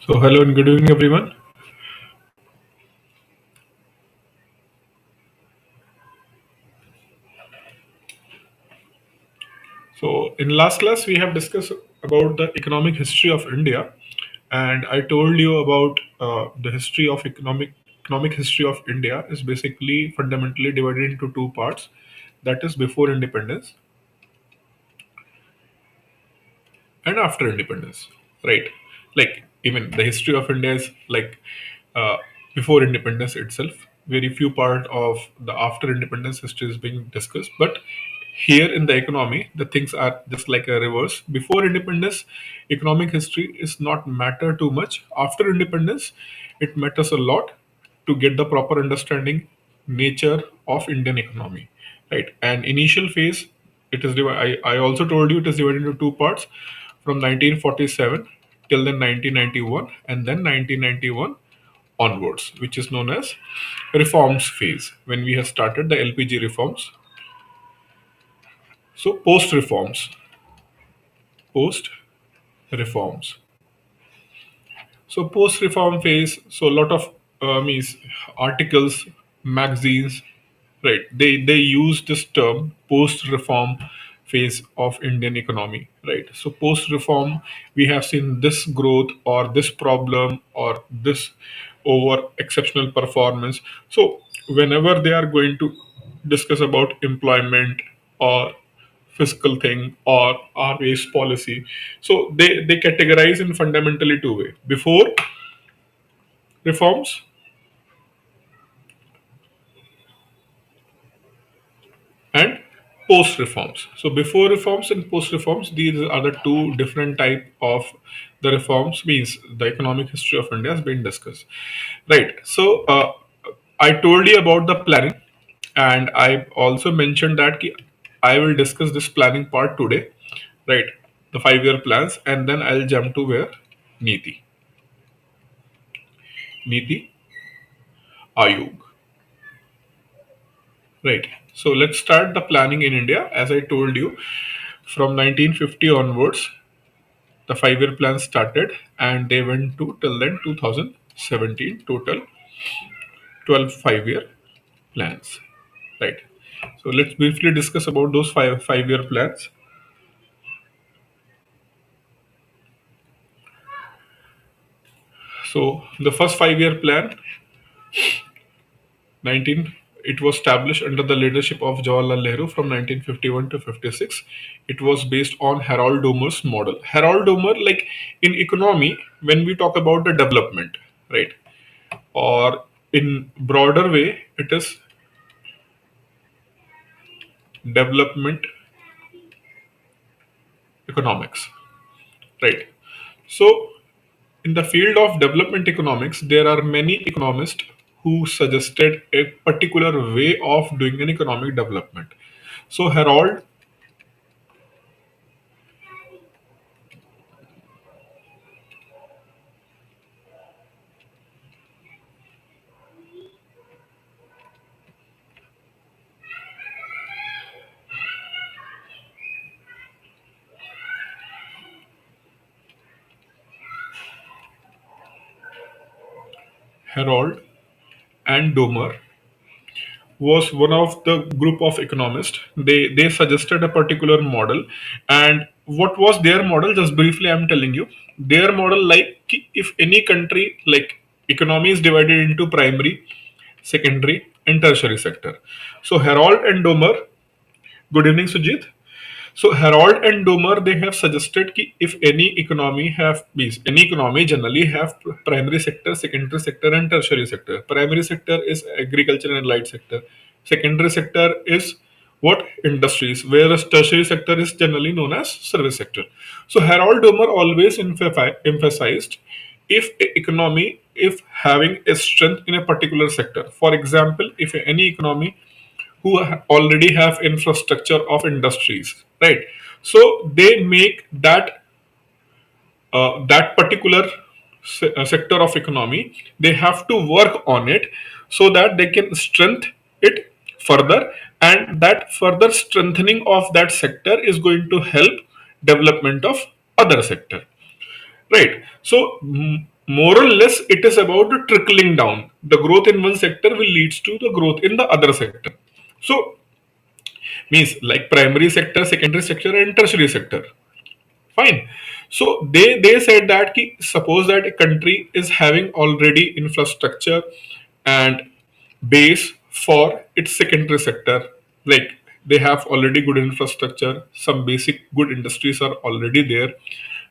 So, hello and good evening, everyone. So, in last class, we have discussed about the economic history of India, and I told you about the history of economic history of India is basically fundamentally divided into two parts. That is before independence and after independence, right? Like even the history of India is like uh, before independence itself. Very few part of the after independence history is being discussed, but here in the economy the things are just like a reverse. Before independence, economic history is not matter too much. After independence, it matters a lot to get the proper understanding nature of Indian economy, right? And initial phase, it is I also told you it is divided into two parts, from 1947 till then 1991, and then 1991 onwards, which is known as reforms phase, when we have started the LPG reforms. So post reforms. So post reform phase. So a lot of means articles, magazines, right? They use this term post reform phase of Indian economy, right? So post reform, we have seen this growth or this problem or this over exceptional performance. So whenever they are going to discuss about employment or fiscal thing or RBI's policy, so they categorize in fundamentally two way: before reforms and post reforms. So before reforms and post reforms, these are the two different type of the reforms, means the economic history of India has been discussed, right? So I told you about the planning, and I also mentioned that I will discuss this planning part today, right? The 5 year plans, and then I'll jump to where Niti Niti Ayog, right? So let's start the planning in India. As I told you, from 1950 onwards, the 5 year plan started, and they went to till then 2017, total 12 5 year plans, right? So let's briefly discuss about those five year plans. So the first 5 year plan, 19 it was established under the leadership of Jawaharlal Nehru from 1951 to 56. It was based on Harold Domer's model. Harold Domer, like in economy, when we talk about the development, right, or in broader way, it is development economics, right? So, in the field of development economics, there are many economists who suggested a particular way of doing an economic development. So, Harold and Domer was one of the group of economists. They suggested a particular model, and what was their model? Just briefly, I'm telling you their model. Like if any country, like economy is divided into primary, secondary, and tertiary sector. So Harold and Domer. Good evening, Sujit. So Harold and Domer, they have suggested कि if any economy generally have primary sector, secondary sector, and tertiary sector. Primary sector is agriculture and allied sector. Secondary sector is what, industries, whereas tertiary sector is generally known as service sector. So Harold Domer always emphasized if a economy, if having a strength in a particular sector. For example, if any economy who already have infrastructure of industries, right? So they make that particular sector of economy, they have to work on it so that they can strengthen it further, and that further strengthening of that sector is going to help development of other sector, right? So more or less it is about the trickling down. The growth in one sector will leads to the growth in the other sector. So means like primary sector, secondary sector, and tertiary sector. Fine. So they said that ki, suppose that a country is having already infrastructure and base for its secondary sector, like they have already good infrastructure, some basic good industries are already there,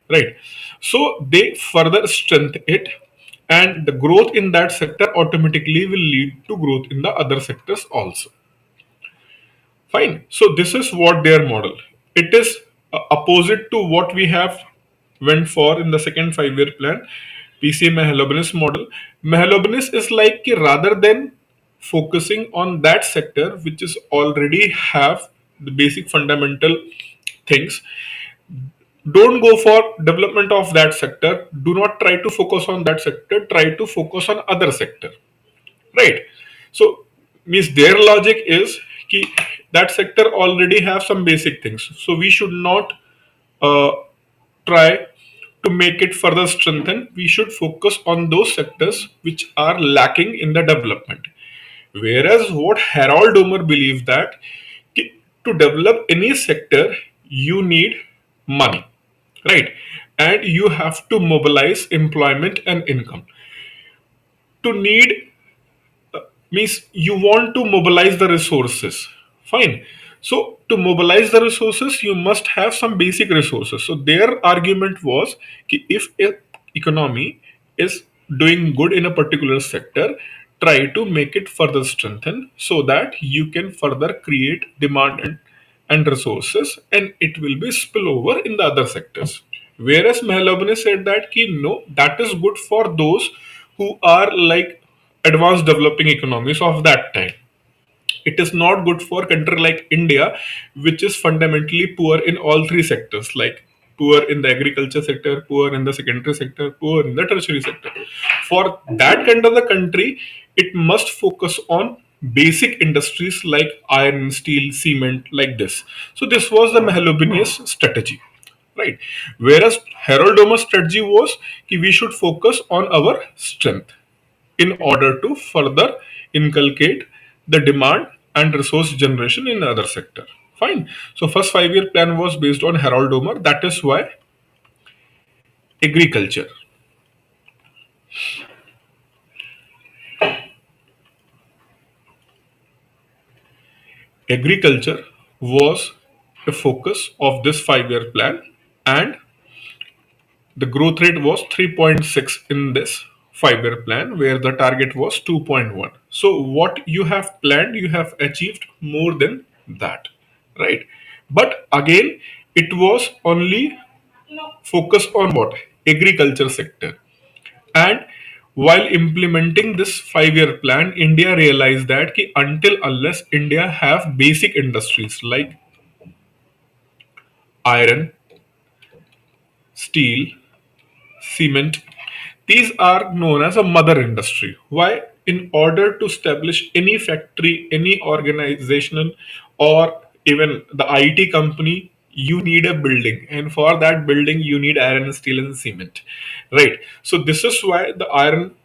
right? So they further strengthen it, and the growth in that sector automatically will lead to growth in the other sectors also. Fine. So this is what their model. It is opposite to what we have went for in the second 5 year plan, PC Mahalobanis model. Mahalobanis is like कि rather than focusing on that sector which is already have the basic fundamental things, don't go for development of that sector. Do not try to focus on that sector. Try to focus on other sector, right? So means their logic is कि that sector already have some basic things, so we should not uh, try to make it further strengthen. We should focus on those sectors which are lacking in the development. Whereas what Harold Domer believes that कि to develop any sector you need money, right? And you have to mobilize employment and income. To need means you want to mobilize the resources. Fine. So to mobilize the resources you must have some basic resources. So their argument was कि if a economy is doing good in a particular sector, try to make it further strengthen so that you can further create demand and resources, and it will be spillover in the other sectors. Whereas Mahalabane said that ki, no, that is good for those who are like advanced developing economies of that time. It is not good for country like India, which is fundamentally poor in all three sectors, like poor in the agriculture sector, poor in the secondary sector, poor in the tertiary sector. For that kind of the country, it must focus on basic industries like iron, steel, cement, like this. So this was the Mahalobinius strategy, right? Whereas Harold Doma's strategy was that we should focus on our strength in order to further inculcate the demand and resource generation in other sector. Fine. So first 5 year plan was based on Harold Domer. That is why agriculture. Agriculture was a focus of this 5 year plan, and the growth rate was 3.6 in this 5 year plan, where the target was 2.1. So, what you have planned, you have achieved more than that, right? But again, it was only focused on what? Agriculture sector. And while implementing this 5 year plan, India realized that ki until unless India have basic industries like iron, steel, cement, these are known as a mother industry. Why? In order to establish any factory, any organizational, or even the IT company, you need a building, and for that building, you need iron, steel, and cement, right? So this is why the iron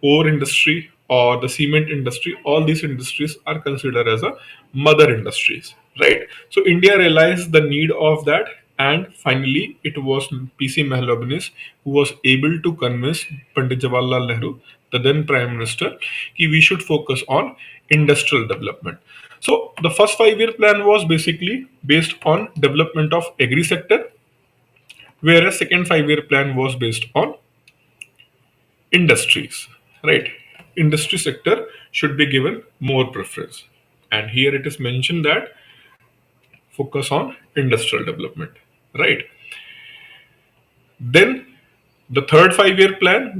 ore industry or the cement industry, all these industries are considered as a mother industries, right? So India realized the need of that, and finally it was PC Mahalabnis who was able to convince Pandit Jawaharlal Nehru, the then Prime Minister, that we should focus on industrial development. So the first 5 year plan was basically based on development of agri sector, whereas second 5 year plan was based on industries, right? Industry sector should be given more preference, and here it is mentioned that focus on industrial development, right? Then the third 5 year plan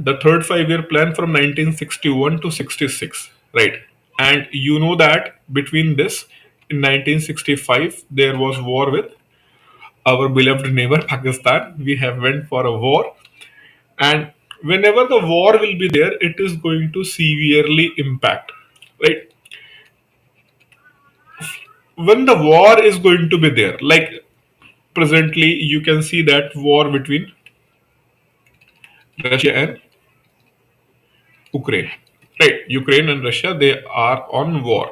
from 1961 to 66, right? And you know that between this, in 1965 there was war with our beloved neighbor Pakistan. We have went for a war, and whenever the war will be there, it is going to severely impact, right? When the war is going to be there, like presently you can see that war between Russia and Ukraine. Right, Ukraine and Russia, they are on war.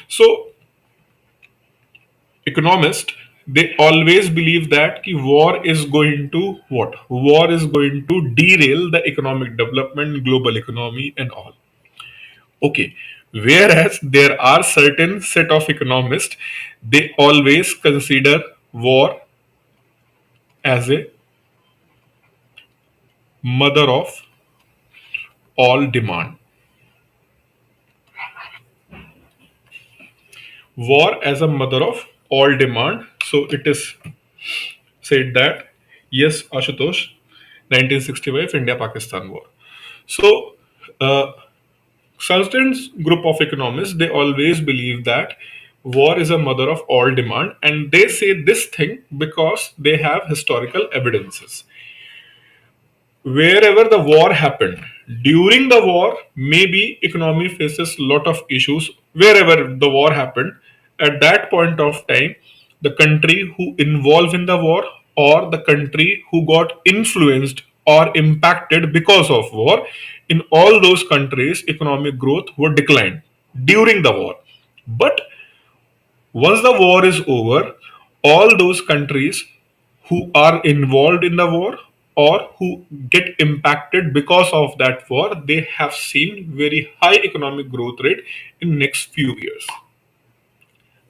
So economists, they always believe that ki war is going to what? War is going to derail the economic development, global economy and all. Okay. Whereas there are certain set of economists, they always consider war as a mother of all demand. War as a mother of all demand. So it is said that yes, Ashutosh, 1965 India-Pakistan war. So certain group of economists, they always believe that war is a mother of all demand, and they say this thing because they have historical evidences. Wherever the war happened, during the war, maybe economy faces lot of issues. Wherever the war happened, at that point of time, the country who involved in the war, or the country who got influenced or impacted because of war, in all those countries economic growth would decline during the war. But once the war is over, all those countries who are involved in the war or who get impacted because of that war, they have seen very high economic growth rate in next few years.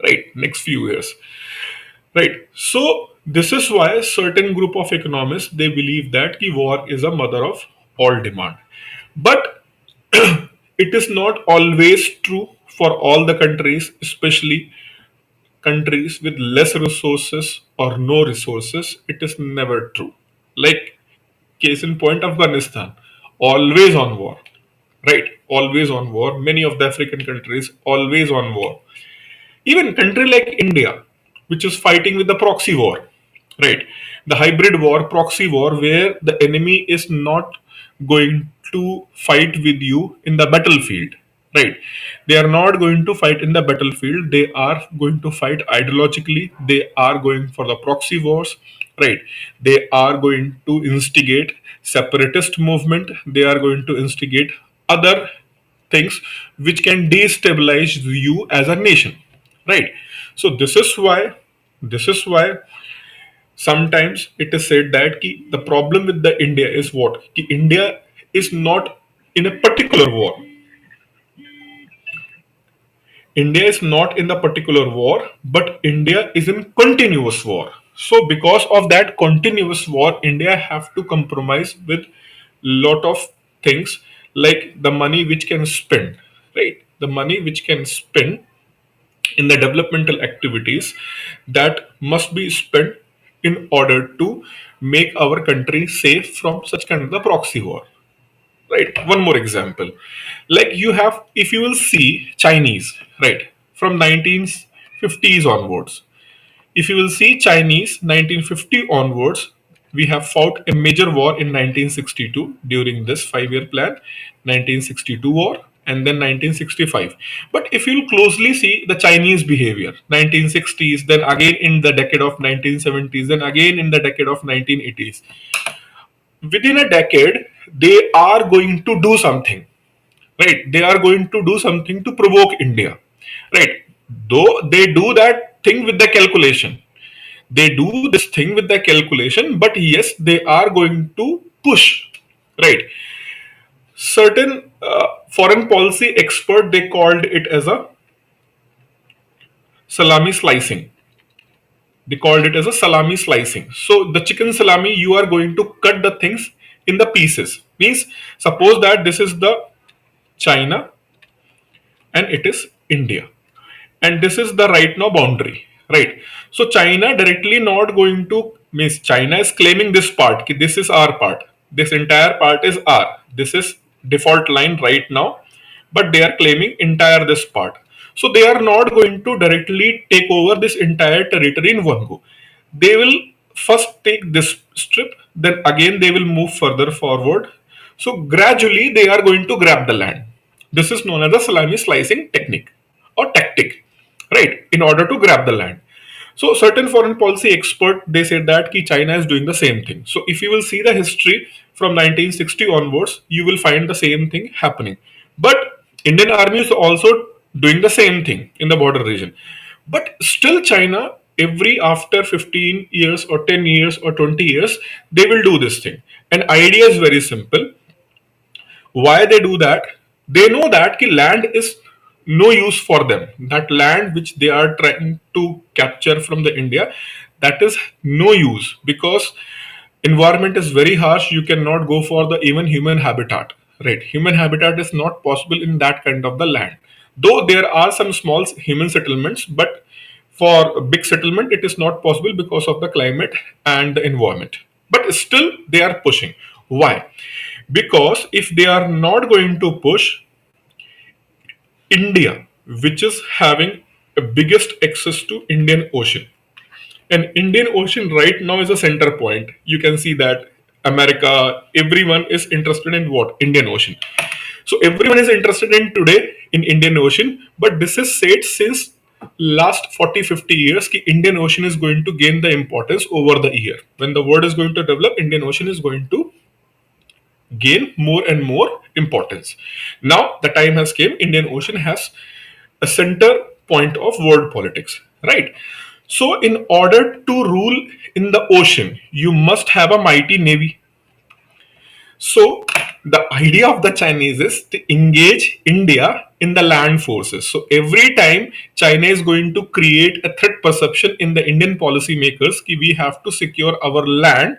Right, next few years. Right. So this is why certain group of economists, they believe that ki war is a mother of all demand. But it is not always true for all the countries, especially countries with less resources or no resources. It is never true. Like case in point, Afghanistan, always on war, right? Always on war. Many of the African countries always on war. Even country like India, which is fighting with the proxy war, right? The hybrid war, proxy war, where the enemy is not going to fight with you in the battlefield, right? They are not going to fight in the battlefield. They are going to fight ideologically. They are going for the proxy wars, right? They are going to instigate separatist movement. They are going to instigate other things which can destabilize you as a nation, right? So this is why sometimes it is said that ki, the problem with the India is what, ki India is not in a particular war. India is not in the particular war, but India is in continuous war. So because of that continuous war, India have to compromise with lot of things, like the money which can spend, right? The money which can spend in the developmental activities, that must be spent in order to make our country safe from such kind of the proxy war, right? One more example, like you have, if you will see Chinese, right, from 1950s onwards, if you will see Chinese 1950 onwards, we have fought a major war in 1962 during this 5-year plan, 1962 war, and then 1965. But if you'll closely see the Chinese behavior, 1960s, then again in the decade of 1970s, then again in the decade of 1980s, within a decade, they are going to do something, right? They are going to do something to provoke India, right? Though they do that thing with the calculation, they do this thing with the calculation, but yes, they are going to push, right? Certain foreign policy expert, they called it as a salami slicing. They called it as a salami slicing. So the chicken salami, you are going to cut the things in the pieces. Means suppose that this is the China and it is India, and this is the right now boundary, right? So China directly not going to, means China is claiming this part, ki this is our part, this entire part is our, this is default line right now, but they are claiming entire this part. So they are not going to directly take over this entire territory in one go. They will first take this strip, then again they will move further forward. So gradually they are going to grab the land. This is known as the salami slicing technique or tactic, right? In order to grab the land. So certain foreign policy expert, they said that ki China is doing the same thing. So if you will see the history from 1960 onwards, you will find the same thing happening. But Indian Army is also doing the same thing in the border region. But still, China, every after 15 years or 10 years or 20 years, they will do this thing. And idea is very simple. Why they do that? They know that ki land is no use for them. That land which they are trying to capture from the India, that is no use, because environment is very harsh. You cannot go for the even human habitat, right? Human habitat is not possible in that kind of the land, though there are some small human settlements, but for a big settlement it is not possible because of the climate and the environment. But still they are pushing. Why? Because if they are not going to push, India, which is having a biggest access to Indian Ocean, and Indian Ocean right now is a center point. You can see that America, everyone is interested in what? Indian Ocean. So everyone is interested in today in Indian Ocean, but this is said since last 40-50 years ki Indian Ocean is going to gain the importance over the year. When the world is going to develop, Indian Ocean is going to gain more and more importance. Now the time has came. Indian Ocean has a center point of world politics, right? So in order to rule in the ocean, you must have a mighty navy. So the idea of the Chinese is to engage India in the land forces. So every time China is going to create a threat perception in the Indian policymakers, ki we have to secure our land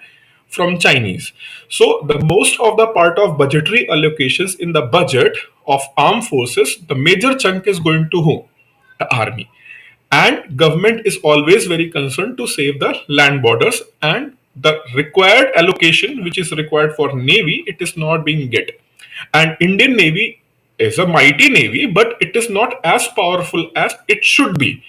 from Chinese. So the most of the part of budgetary allocations in the budget of armed forces, the major chunk is going to whom? The army. And government is always very concerned to save the land borders, and the required allocation which is required for navy, it is not being get. And Indian Navy is a mighty navy, but it is not as powerful as it should be.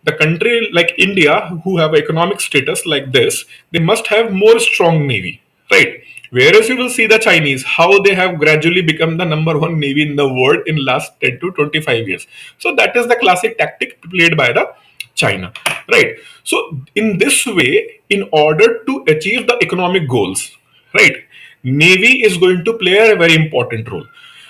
The country like India, who have economic status like this, they must have more strong navy, right? Whereas you will see the Chinese, how they have gradually become the number one navy in the world in last 10 to 25 years. So that is the classic tactic played by the China, right? So in this way, in order to achieve the economic goals, right, navy is going to play a very important role.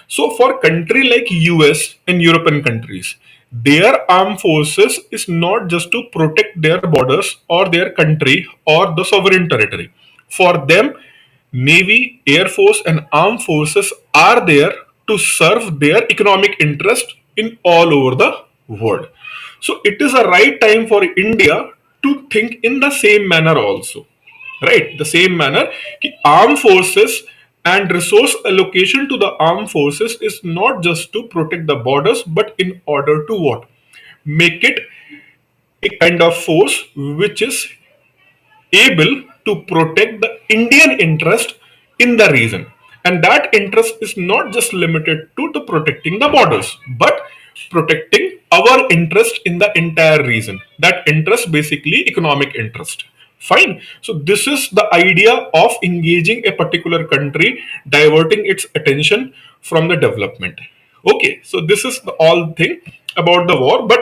So for country like US and European countries, their armed forces is not just to protect their borders or their country or the sovereign territory. For them, Navy, Air Force, and armed forces are there to serve their economic interest in all over the world. So it is a right time for India to think in the same manner also, right? The same manner ki armed forces and resource allocation to the armed forces is not just to protect the borders, but in order to what? Make it a kind of force which is able to protect the Indian interest in the region. And that interest is not just limited to the protecting the borders, but protecting our interest in the entire region. That interest basically economic interest. Fine. So this is the idea of engaging a particular country, diverting its attention from the development. Okay, so this is the all thing about the war. But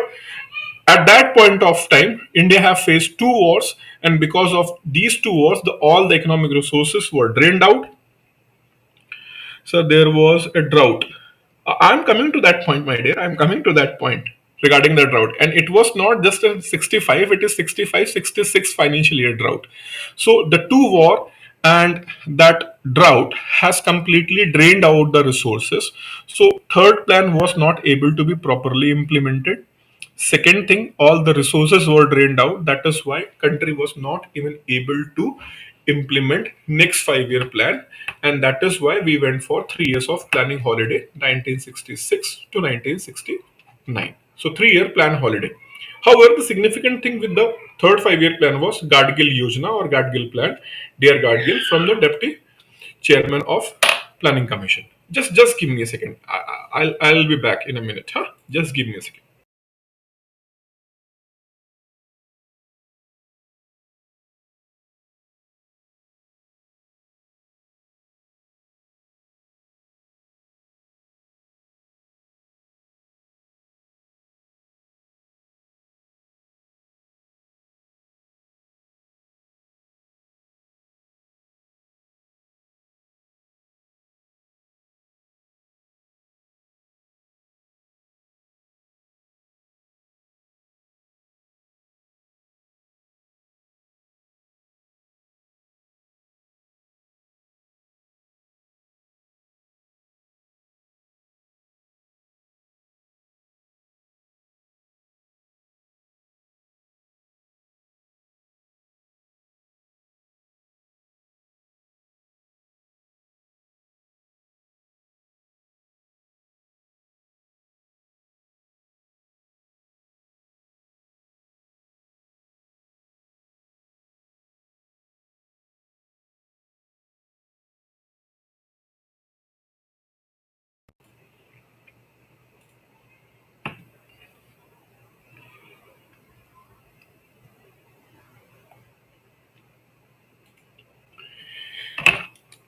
at that point of time, India have faced two wars, and because of these two wars, all the economic resources were drained out. So there was a drought. I'm coming to that point, my dear. I'm coming to that point regarding the drought. And it was not just a 65, it is 65, 66 financial year drought. So the two war and that drought has completely drained out the resources. So third plan was not able to be properly implemented. Second thing, all the resources were drained out. That is why country was not even able to implement next 5 year plan, and that is why we went for 3 years of planning holiday, 1966 to 1969. So 3 year plan holiday. However, the significant thing with the third 5 year plan was Gadgil Yojana or Gadgil plan, dear Gadgil, from the deputy chairman of planning commission. Just give me a second. I'll be back in a minute. Huh? Just give me a second.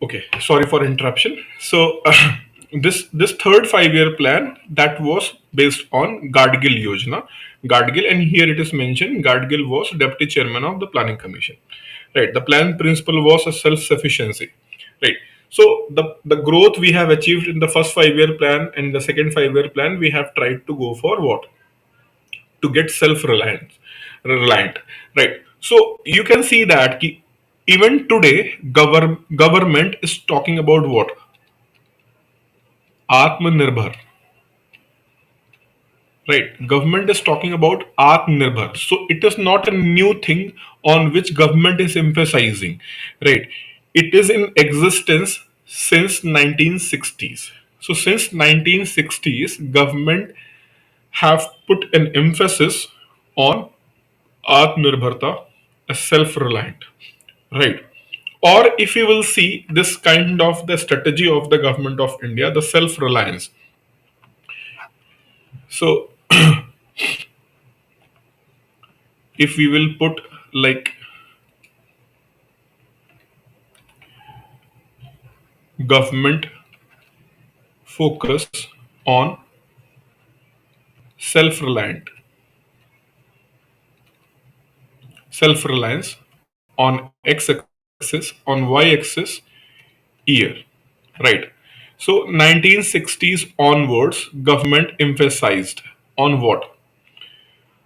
Okay, sorry for interruption. So this third 5 year plan, that was based on Gadgil Yojana. Gadgil, and here it is mentioned, Gadgil was deputy chairman of the planning commission. Right. The plan principle was a self-sufficiency. Right. So the growth we have achieved in the first 5 year plan and the second 5 year plan, we have tried to go for what? To get reliant. Right. So you can see that even today government is talking about what? Atmanirbhar. Right. Government is talking about Atmanirbhar. So it is not a new thing on which government is emphasizing. Right. It is in existence since 1960s. So since 1960s government have put an emphasis on Atmanirbharta, a self-reliant. Right. Or if you will see this kind of the strategy of the government of India, the self-reliance. So if we will put like government focus on self-reliant, self-reliance on x-axis, on y-axis, year. Right. So 1960s onwards, government emphasized on what?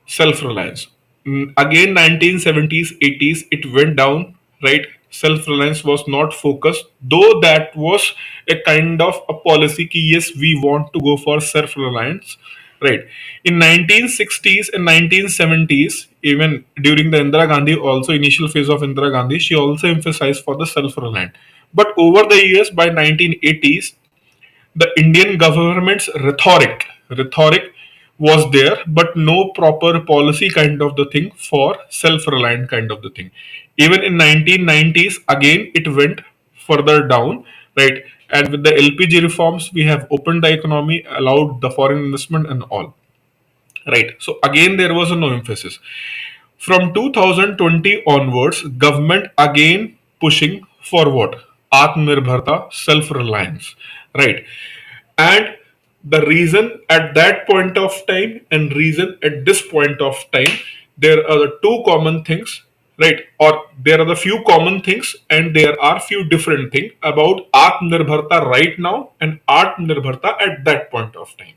Self-reliance. Again, 1970s, 80s, it went down, right? Self-reliance was not focused, though that was a kind of a policy ki yes, we want to go for self-reliance, right? In 1960s and 1970s, even during the Indira Gandhi, also initial phase of Indira Gandhi, she also emphasized for the self-reliant. But over the years, by 1980s, the Indian government's rhetoric was there, but no proper policy kind of the thing for self-reliant kind of the thing. Even in 1990s, again it went further down, right? And with the LPG reforms, we have opened the economy, allowed the foreign investment and all, right? So again, there was a no emphasis. From 2020 onwards, government again pushing for what? Atmanirbharta, self-reliance, right? And the reason at that point of time and reason at this point of time, there are the two common things, right? Or there are the few common things and there are few different things about Atmanirbharta right now and Atmanirbharta at that point of time.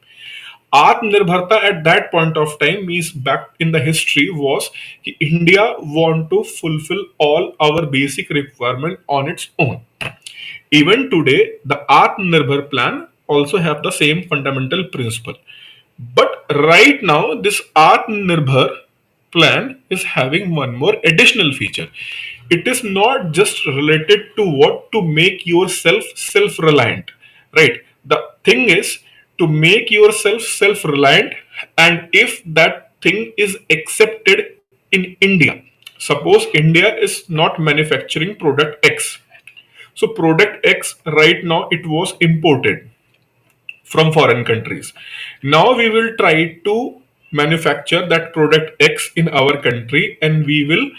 Atmanirbharta at that point of time means back in the history was India want to fulfill all our basic requirement on its own. Even today, the Atmanirbhar plan also have the same fundamental principle. But right now, this Atmanirbhar plan is having one more additional feature. It is not just related to what to make yourself self-reliant, right? The thing is to make yourself self-reliant, and if that thing is accepted in India, suppose India is not manufacturing product X, so product X right now it was imported from foreign countries. Now we will try to manufacture that product X in our country and we will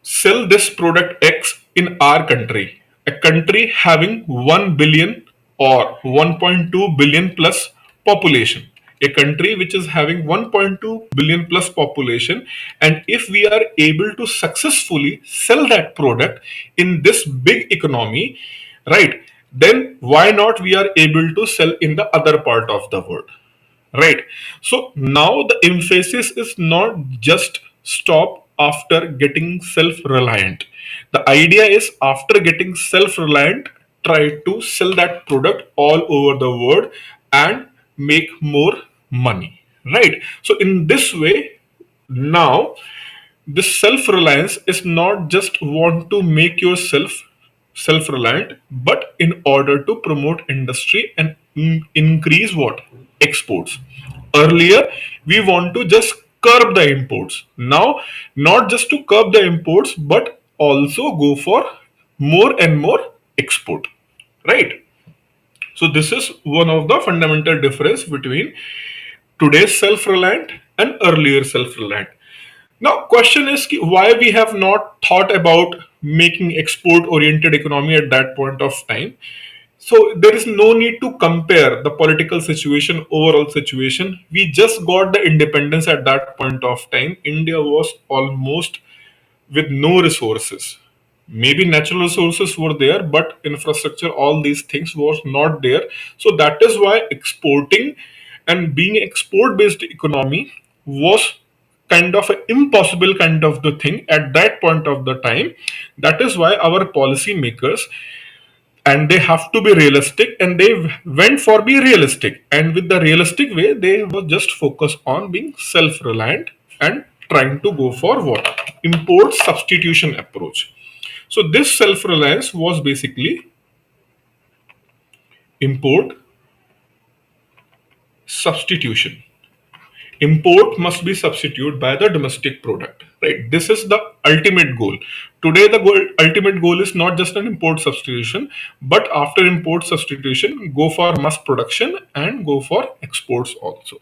sell this product X in our country. A country having 1 billion or 1.2 billion plus population. A country which is having 1.2 billion plus population, and if we are able to successfully sell that product in this big economy, right, then why not we are able to sell in the other part of the world, right? So now the emphasis is not just stop after getting self-reliant. The idea is after getting self-reliant, try to sell that product all over the world and make more money, right? So in this way, now this self-reliance is not just want to make yourself self-reliant, but in order to promote industry and increase what? Exports. Earlier, we want to just curb the imports. Now, not just to curb the imports, but also go for more and more export. Right? So this is one of the fundamental difference between today's self-reliant and earlier self-reliant. Now, question is why we have not thought about making export oriented economy at that point of time. So there is no need to compare the political situation, overall situation. We just got the independence at that point of time. India was almost with no resources. Maybe natural resources were there, but infrastructure, all these things was not there. So that is why exporting and being export based economy was kind of an impossible kind of the thing at that point of the time. That is why our policy makers, and they have to be realistic, and they went for be realistic, and with the realistic way they were just focused on being self-reliant and trying to go for what, import substitution approach. So this self-reliance was basically import substitution. Import must be substituted by the domestic product, right? This is the ultimate goal. Today the ultimate goal is not just an import substitution, but after import substitution go for mass production and go for exports also,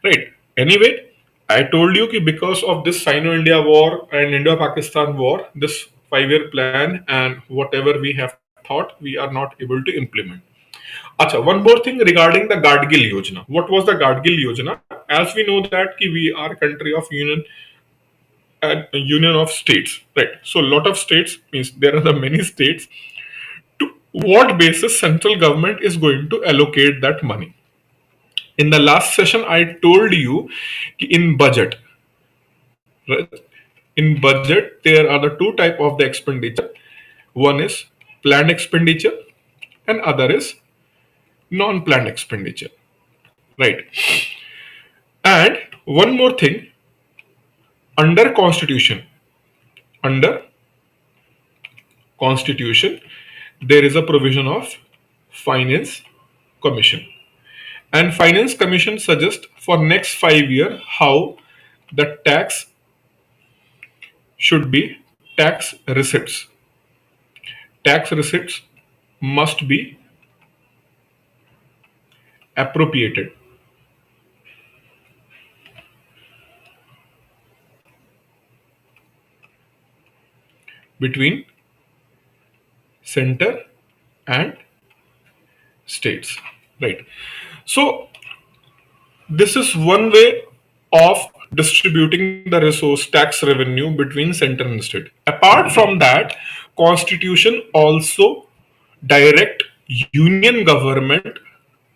right? Anyway, I told you ki because of this Sino-India war and Indo-Pakistan war, this 5-year plan and whatever we have thought, we are not able to implement. Acha, one more thing regarding the Gadgil Yojana. What was the Gadgil Yojana? As we know that ki we are a country of union and union of states, right? So a lot of states means there are the many states. To what basis central government is going to allocate that money? In the last session, I told you ki in budget, right? In budget, there are the two type of the expenditure. One is planned expenditure, and other is non-planned expenditure, right? And one more thing, under constitution, under constitution, there is a provision of finance commission, and finance commission suggests for next 5 year how the tax should be. Tax receipts must be appropriated between center and states, right? So this is one way of distributing the resource tax revenue between center and state. Apart from that, constitution also direct union government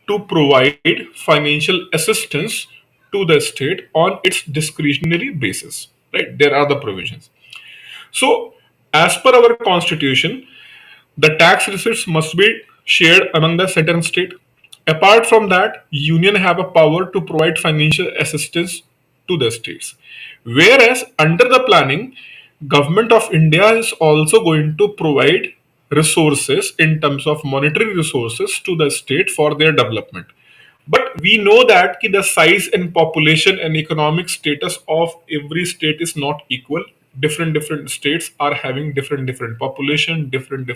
to provide financial assistance to the state on its discretionary basis, right? There are the provisions. So as per our constitution, the tax receipts must be shared among the center and state. Apart from that, union have a power to provide financial assistance to the states. Whereas under the planning, government of India is also going to provide resources in terms of monetary resources to the state for their development. But we know that the size and population and economic status of every state is not equal. Different states are having different population, different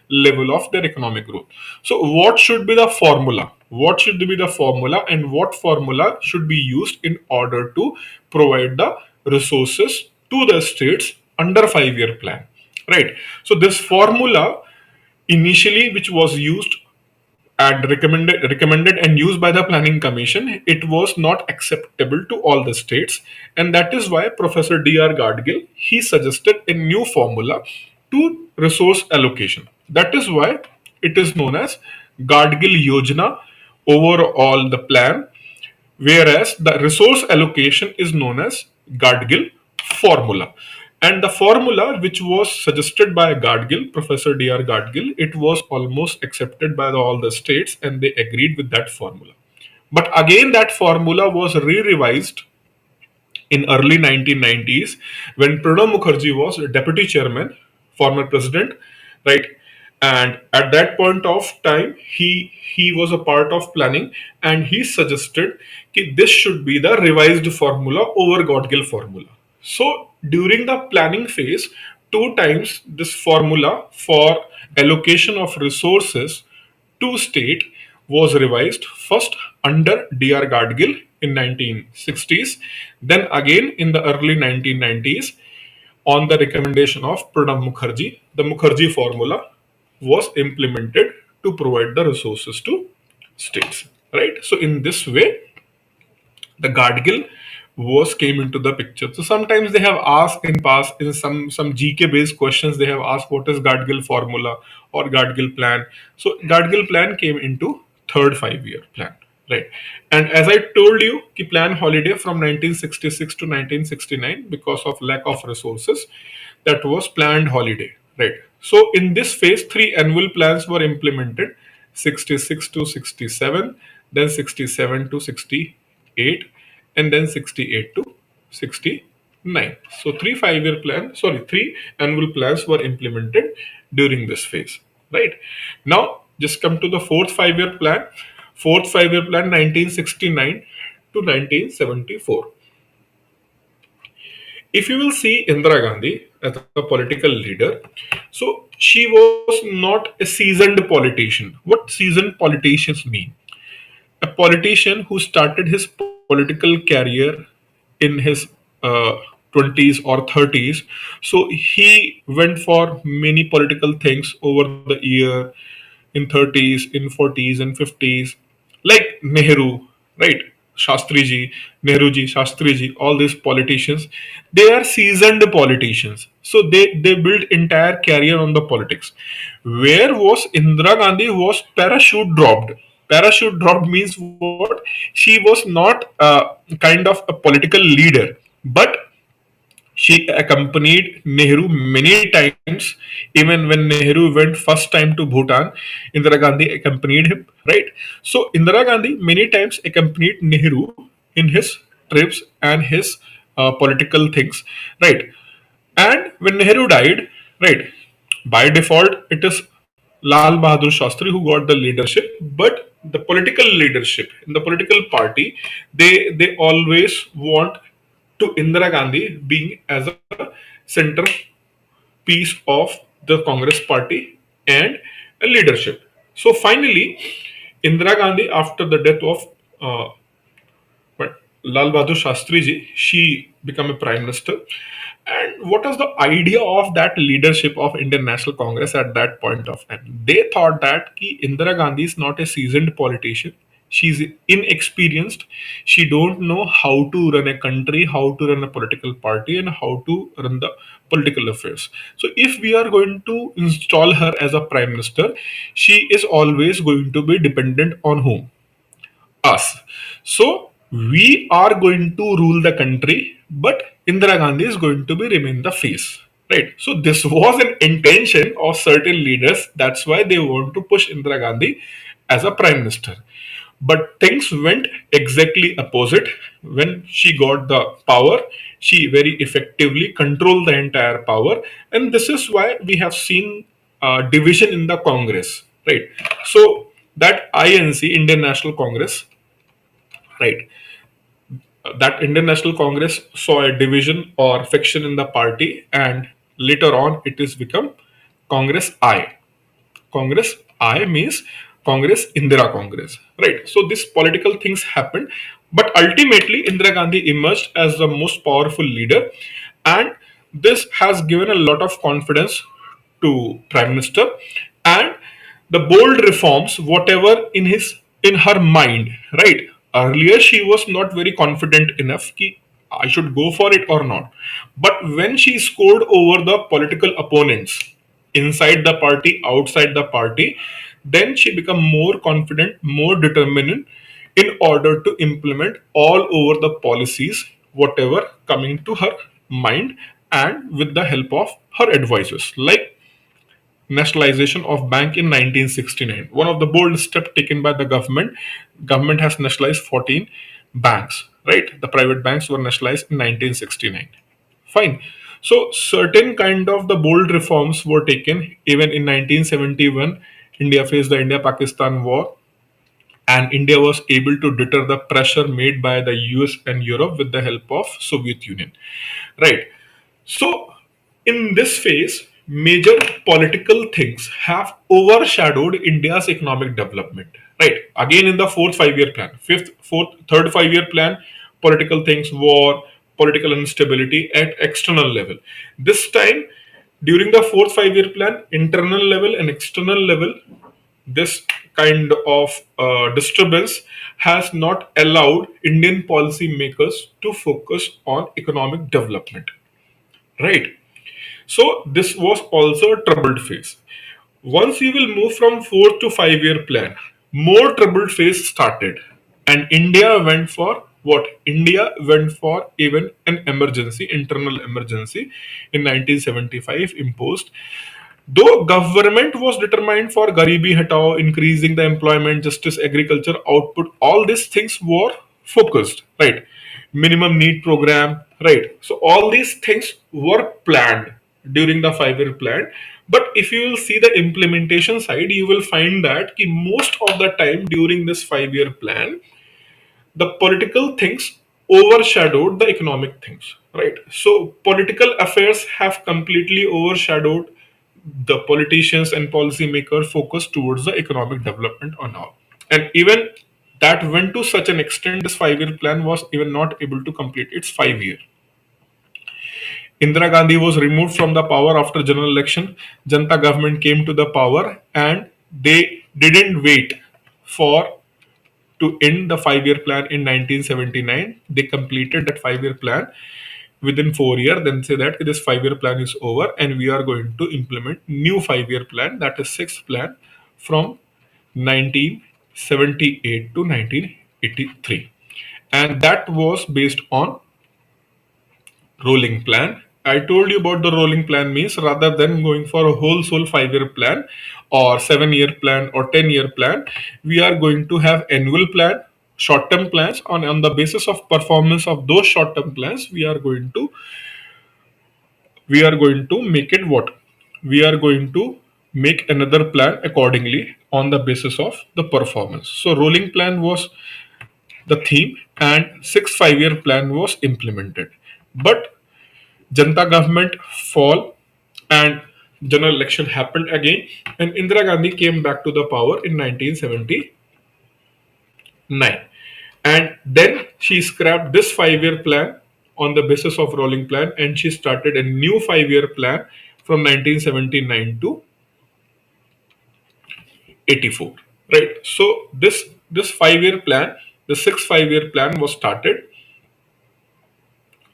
level of their economic growth. So what should be the formula? What should be the formula, and what formula should be used in order to provide the resources to the states under 5-year plan, right? So this formula initially which was used and recommended and used by the planning commission, it was not acceptable to all the states, and that is why Professor Dr. Gadgil, he suggested a new formula to resource allocation. That is why it is known as Gadgil Yojana overall the plan, whereas the resource allocation is known as Gadgil formula. And the formula which was suggested by Gadgil, Professor Dr. Gadgil, it was almost accepted by all the states, and they agreed with that formula. But again, that formula was re-revised in early 1990s when Pranab Mukherjee was deputy chairman, former president, right? And at that point of time, he was a part of planning, and he suggested that this should be the revised formula over Godgill formula. So during the planning phase, two times this formula for allocation of resources to state was revised, first under Dr. Gadgil in 1960s, then again in the early 1990s on the recommendation of Pranab Mukherjee. The Mukherjee formula was implemented to provide the resources to states. Right. So in this way, the Gadgil was came into the picture. So sometimes they have asked in past in some GK based questions, they have asked what is Gadgil formula or Gadgil plan. So Gadgil plan came into third 5 year plan. Right. And as I told you, ki plan holiday from 1966 to 1969 because of lack of resources, that was planned holiday. Right. So in this phase, three annual plans were implemented: 66 to 67, then 67 to 68, and then 68 to 69. So three annual plans were implemented during this phase. Right. Now just come to the fourth 5 year plan. Fourth 5 year plan 1969 to 1974. If you will see Indira Gandhi as a political leader, so she was not a seasoned politician. What seasoned politicians mean? A politician who started his political career in his uh, 20s or 30s. So he went for many political things over the year in 30s, in 40s, and 50s, like Nehru, right? Shastriji, Nehruji, Shastriji, all these politicians, they are seasoned politicians. So they build entire career on the politics. Where was Indira Gandhi was parachute dropped. Parachute dropped means what? She was not kind of a political leader, but she accompanied Nehru many times. Even when Nehru went first time to Bhutan, Indira Gandhi accompanied him, right? So Indira Gandhi many times accompanied Nehru in his trips and his political things, right? And when Nehru died, right, by default, it is Lal Bahadur Shastri who got the leadership, but the political leadership in the political party, they always want to Indira Gandhi being as a center piece of the Congress party and a leadership. So finally, Indira Gandhi, after the death of but Lal Bahadur Shastri ji, she became a prime minister. And what was the idea of that leadership of Indian National Congress at that point of time? They thought that ki Indira Gandhi is not a seasoned politician. She's inexperienced. She don't know how to run a country, how to run a political party, and how to run the political affairs. So if we are going to install her as a prime minister, she is always going to be dependent on whom? Us. So we are going to rule the country, but Indira Gandhi is going to be remain the face. Right. So this was an intention of certain leaders. That's why they want to push Indira Gandhi as a prime minister. But things went exactly opposite. When she got the power, she very effectively controlled the entire power, and this is why we have seen division in the Congress. Right. So that INC, Indian National Congress, right, that Indian National Congress saw a division or faction in the party, and later on it is become Congress I. Congress I means Congress Indira Congress, right? So these political things happened, but ultimately Indira Gandhi emerged as the most powerful leader, and this has given a lot of confidence to Prime Minister, and the bold reforms, whatever in her mind, right? Earlier she was not very confident enough ki I should go for it or not. But when she scored over the political opponents inside the party, outside the party, then she became more confident, more determined in order to implement all over the policies, whatever coming to her mind, and with the help of her advisors, like nationalization of bank in 1969. One of the bold steps taken by the government. Government has nationalized 14 banks, right? The private banks were nationalized in 1969. Fine. So certain kind of the bold reforms were taken. Even in 1971, India faced the India-Pakistan war, and India was able to deter the pressure made by the US and Europe with the help of Soviet Union. Right. So, in this phase, major political things have overshadowed India's economic development. Right. Again, in the fourth 5 year plan, third 5 year plan, political things, war, political instability at external level. This time, during the fourth 5 year plan, internal level and external level, this kind of disturbance has not allowed Indian policymakers to focus on economic development. Right. So this was also a troubled phase. Once you will move from fourth to 5 year plan, more troubled phase started. And India went for what? India went for even an emergency, internal emergency in 1975 imposed. Though government was determined for Garibi Hatao, increasing the employment, justice, agriculture output, all these things were focused, right? Minimum need program, right? So all these things were planned during the 5 year plan. But if you will see the implementation side, you will find that most of the time during this 5 year plan, the political things overshadowed the economic things, right? So political affairs have completely overshadowed the politicians and policymakers focus towards the economic development or not. And even that went to such an extent, this 5 year plan was even not able to complete its 5 year. Indira Gandhi was removed from the power after general election. Janta government came to the power and they didn't wait for to end the 5 year plan in 1979. They completed that 5 year plan within 4 years, then say that this 5 year plan is over and we are going to implement new 5 year plan, that is sixth plan from 1978 to 1983. And that was based on rolling plan. I told you about the rolling plan means rather than going for a whole soul 5 year plan or 7 year plan or 10 year plan, we are going to have annual plan, short term plans, on the basis of performance of those short term plans, we are going to make it what? We are going to make another plan accordingly on the basis of the performance. So rolling plan was the theme and sixth 5 year plan was implemented. But Janta government fall and general election happened again and Indira Gandhi came back to the power in 1979. And then she scrapped this 5 year plan on the basis of rolling plan and she started a new 5 year plan from 1979 to 84. Right. So this 5 year plan, the sixth 5 year plan was started.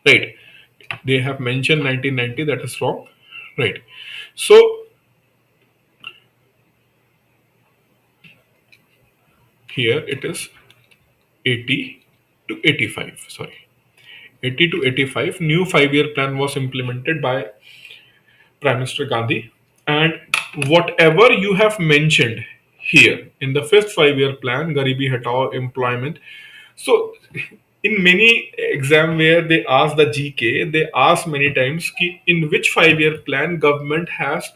Right. They have mentioned 1990, that is wrong. Right. So here it is 80 to 85. Sorry. 80 to 85 new 5 year plan was implemented by Prime Minister Gandhi. And whatever you have mentioned here in the fifth 5 year plan, Garibi Hatao, employment. So, in many exam where they ask the GK, they ask many times ki in which 5 year plan government has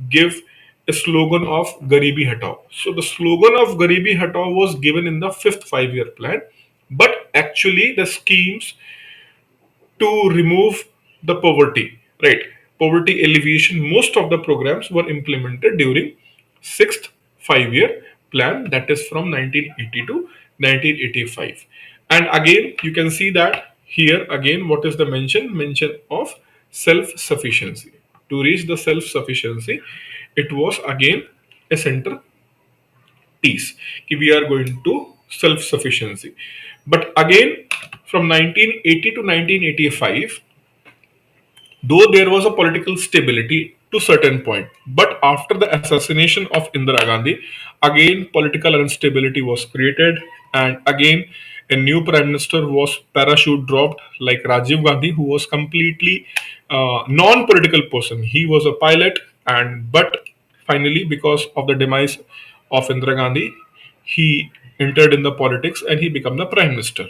give a slogan of Garibi Hatao. So the slogan of Garibi Hatao was given in the fifth 5 year plan, but actually the schemes to remove the poverty, right? Poverty alleviation, most of the programs were implemented during sixth 5 year plan, that is from 1980 to 1985. And again, you can see that here again, what is the mention of self-sufficiency. To reach the self-sufficiency, it was again a center piece. We are going to self-sufficiency. But again, from 1980 to 1985, though there was a political stability to certain point, but after the assassination of Indira Gandhi, again political instability was created, and again a new prime minister was parachute dropped, like Rajiv Gandhi, who was completely non-political person. He was a pilot, and but finally, because of the demise of Indira Gandhi, he entered in the politics and he became the prime minister.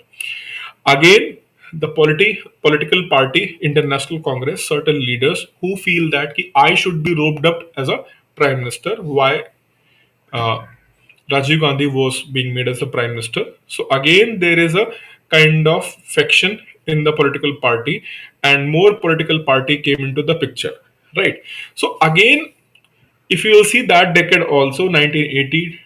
Again, the political party, International Congress, certain leaders who feel that I should be roped up as a prime minister. Why uh, Rajiv Gandhi was being made as a prime minister? So again, there is a kind of faction in the political party, and more political party came into the picture. Right. So again, if you will see that decade also, 1980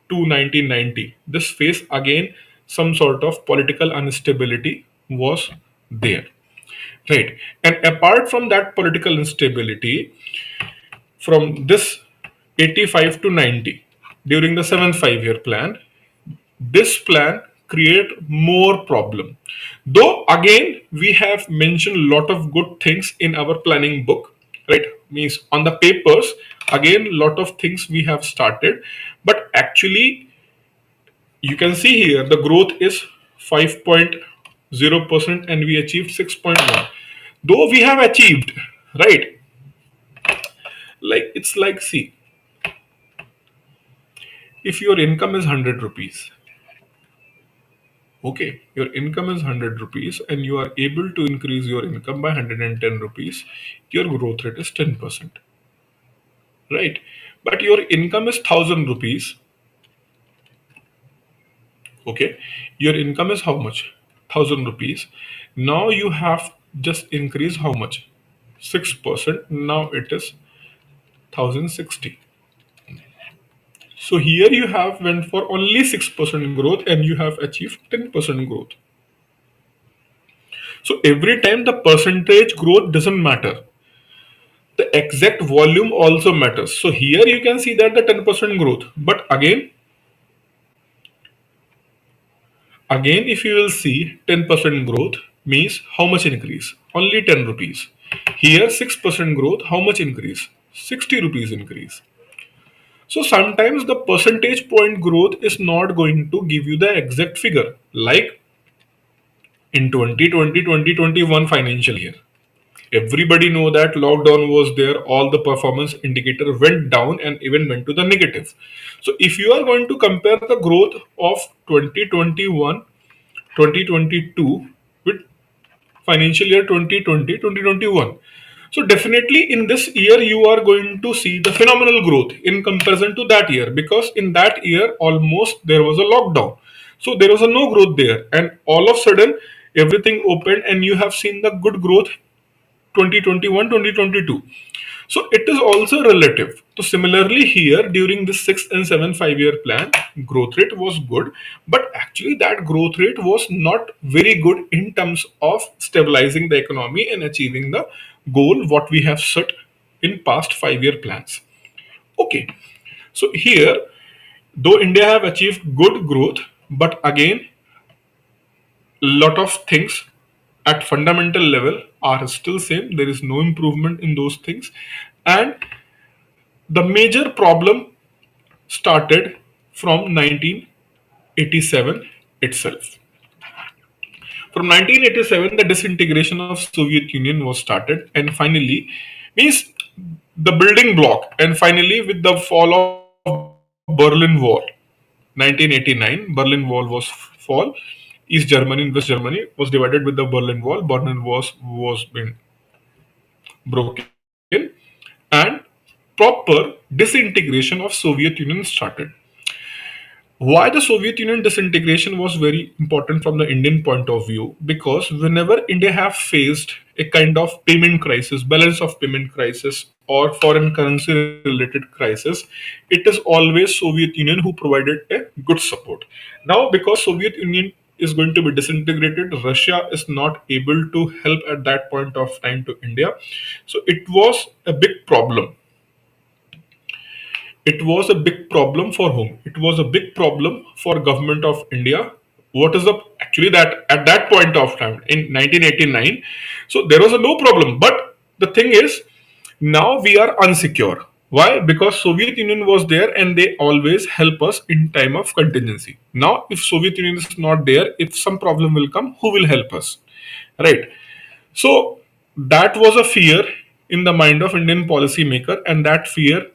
to 1990, this phase again some sort of political instability was there, right? And apart from that political instability, from this 85 to 90, during the seventh 5 year plan, this plan create more problem. Though again we have mentioned a lot of good things in our planning book, right? Means on the papers, again lot of things we have started, but actually you can see here the growth is 5.0% and we achieved 6.1. Though we have achieved, right? Like it's like, see, if your income is 100 rupees, okay, your income is 100 rupees and you are able to increase your income by 110 rupees, your growth rate is 10%, right? But your income is 1000 rupees, okay, your income is how much? 1000 rupees. Now you have just increased how much? 6%. Now it is 1060. So here you have went for only 6% growth and you have achieved 10% growth. So every time the percentage growth doesn't matter, the exact volume also matters. So here you can see that the 10% growth, but again if you will see 10% growth means how much increase? Only 10 rupees. Here 6% growth, how much increase? 60 rupees increase. So sometimes the percentage point growth is not going to give you the exact figure. Like in 2020-2021 financial year, everybody know that lockdown was there, all the performance indicator went down and even went to the negative. So if you are going to compare the growth of 2021 2022 with financial year 2020-2021, so definitely in this year you are going to see the phenomenal growth in comparison to that year, because in that year almost there was a lockdown, so there was a no growth there, and all of a sudden everything opened and you have seen the good growth 2021-2022. So it is also relative. So similarly here during this 6 and 7 5 year plan, growth rate was good, but actually that growth rate was not very good in terms of stabilizing the economy and achieving the goal what we have set in past 5 year plans. Okay, so here though India have achieved good growth, but again lot of things at fundamental level are still same. There is no improvement in those things, and the major problem started from 1987 itself. From 1987 the disintegration of Soviet Union was started, and finally means the building block, and finally with the fall of Berlin Wall 1989, Berlin Wall was fall. East Germany and West Germany was divided with the Berlin Wall. Berlin was been broken, and proper disintegration of Soviet Union started. Why the Soviet Union disintegration was very important from the Indian point of view? Because whenever India have faced a kind of payment crisis, balance of payment crisis, or foreign currency related crisis, it is always Soviet Union who provided a good support. Now because Soviet Union is going to be disintegrated, Russia is not able to help at that point of time to India. So it was a big problem. It was a big problem for whom? It was a big problem for government of India. What is the actually that at that point of time in 1989? So there was a no problem, but the thing is now we are unsecure. Why? Because Soviet Union was there and they always help us in time of contingency. Now if Soviet Union is not there, if some problem will come, who will help us? Right. So that was a fear in the mind of Indian policymaker, and that fear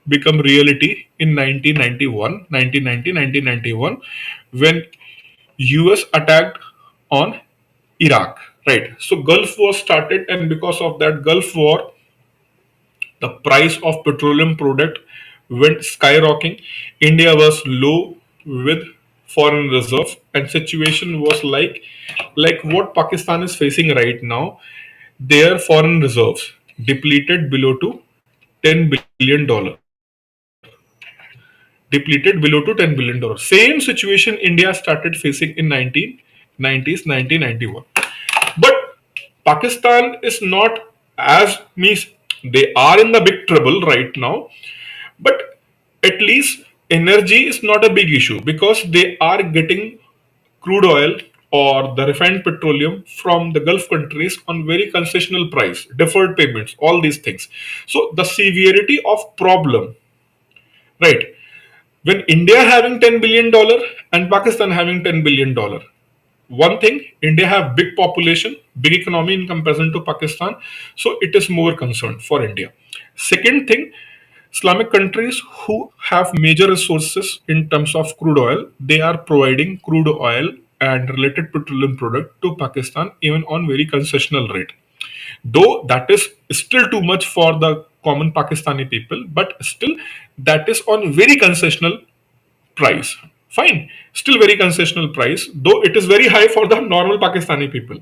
become reality in 1991, 1990, 1991, when US attacked on Iraq, right? So Gulf War started, and because of that Gulf War, the price of petroleum product went skyrocketing. India was low with foreign reserve, and situation was like what Pakistan is facing right now. Their foreign reserves depleted below to $10 billion, depleted below to $10 billion. Same situation India started facing in 1990s, 1991. But Pakistan is not as means they are in the big trouble right now, but at least energy is not a big issue because they are getting crude oil or the refined petroleum from the Gulf countries on very concessional price, deferred payments, all these things. So the severity of problem, right? When India having $10 billion and Pakistan having $10 billion, one thing, India have big population, big economy in comparison to Pakistan, so it is more concerned for India. Second thing, Islamic countries who have major resources in terms of crude oil, they are providing crude oil and related petroleum product to Pakistan even on very concessional rate. Though that is still too much for the common Pakistani people, but still that is on very concessional price. Fine, still very concessional price, though it is very high for the normal Pakistani people.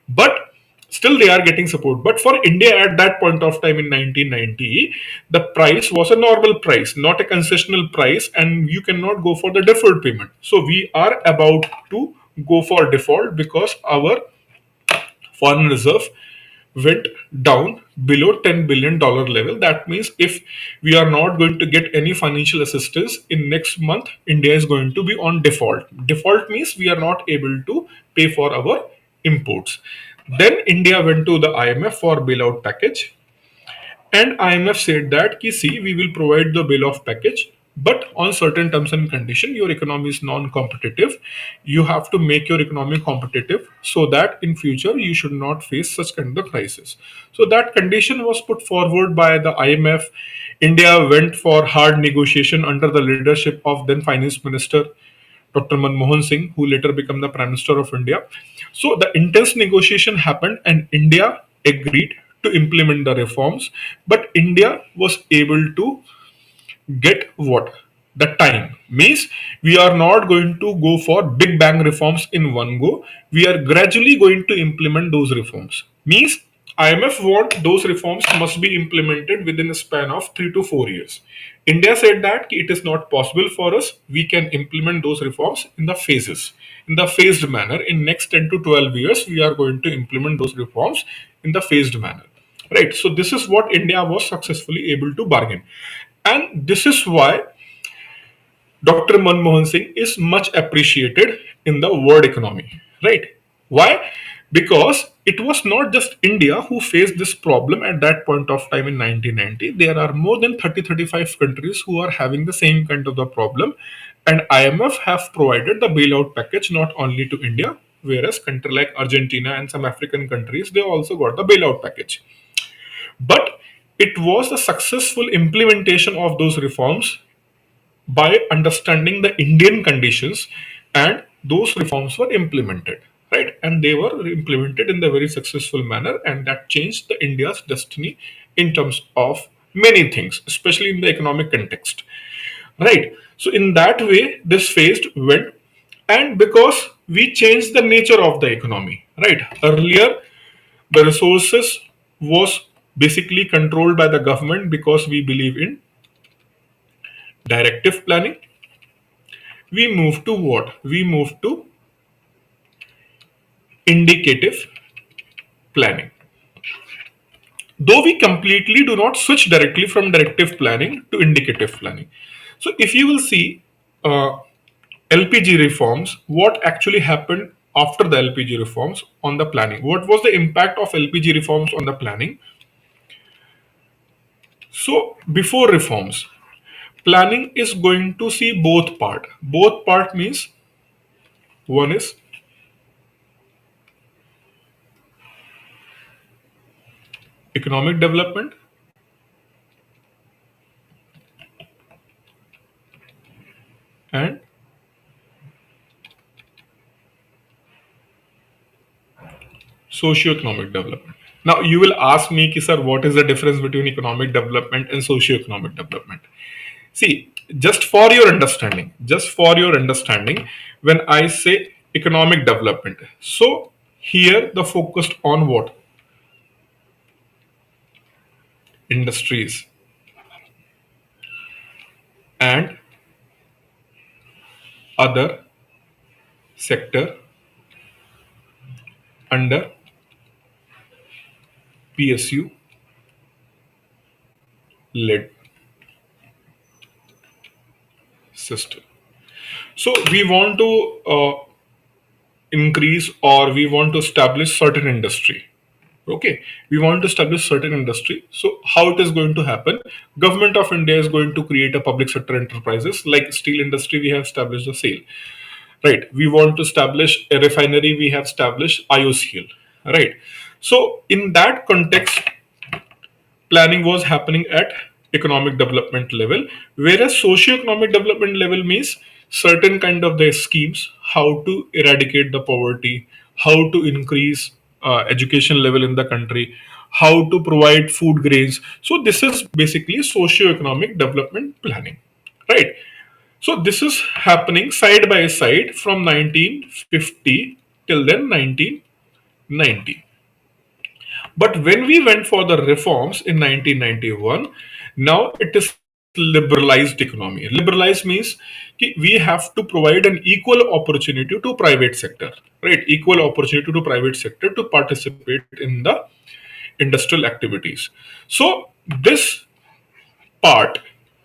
But still they are getting support. But for India at that point of time in 1990, the price was a normal price, not a concessional price, and you cannot go for the deferred payment. So we are about to go for default because our foreign reserve went down below $10 billion level. That means if we are not going to get any financial assistance in next month, India is going to be on default. Default means we are not able to pay for our imports. Then India went to the IMF for bailout package, and IMF said that, ki, see, we will provide the bailout package, but on certain terms and condition, your economy is non-competitive. You have to make your economy competitive so that in future you should not face such kind of crisis. So that condition was put forward by the IMF. India went for hard negotiation under the leadership of then Finance Minister Dr. Manmohan Singh, who later became the Prime Minister of India. So the intense negotiation happened, and India agreed to implement the reforms. But India was able to get what? The time. Means we are not going to go for big bang reforms in one go. We are gradually going to implement those reforms. Means IMF want those reforms must be implemented within a span of 3 to 4 years. India said that it is not possible for us. We can implement those reforms in the phases, in the phased manner. In next 10 to 12 years, we are going to implement those reforms in the phased manner. Right. So this is what India was successfully able to bargain. And this is why Dr. Manmohan Singh is much appreciated in the world economy, right? Why? Because it was not just India who faced this problem at that point of time in 1990. There are more than 35 countries who are having the same kind of the problem, and IMF have provided the bailout package not only to India, whereas country like Argentina and some African countries, they also got the bailout package. But it was the successful implementation of those reforms by understanding the Indian conditions, and those reforms were implemented, right? And they were implemented in the very successful manner, and that changed the India's destiny in terms of many things, especially in the economic context, right? So in that way, this phase went, and because we changed the nature of the economy, right? Earlier, the resources was basically controlled by the government because we believe in directive planning. We move to what? We move to indicative planning. Though we completely do not switch directly from directive planning to indicative planning. So, if you will see LPG reforms, what actually happened after the LPG reforms on the planning? What was the impact of LPG reforms on the planning? So, before reforms, planning is going to see both part. Both part means one is economic development and socio-economic development. Now you will ask me, ki, sir, what is the difference between economic development and socio-economic development? See, just for your understanding, when I say economic development, so here the focused on what? Industries and other sector under PSU led system. So we want to increase, or we want to establish certain industry. Okay, we want to establish certain industry. So how it is going to happen? Government of India is going to create a public sector enterprises like steel industry. We have established a sale, right? We want to establish a refinery. We have established IOCL, right? So in that context, planning was happening at economic development level, whereas socio-economic development level means certain kind of the schemes, how to eradicate the poverty, how to increase education level in the country, how to provide food grains. So this is basically socio-economic development planning, right? So this is happening side by side from 1950 till then 1990. But when we went for the reforms in 1991, now it is liberalized economy. Liberalized means we have to provide an equal opportunity to private sector, right? Equal opportunity to private sector to participate in the industrial activities. So this part,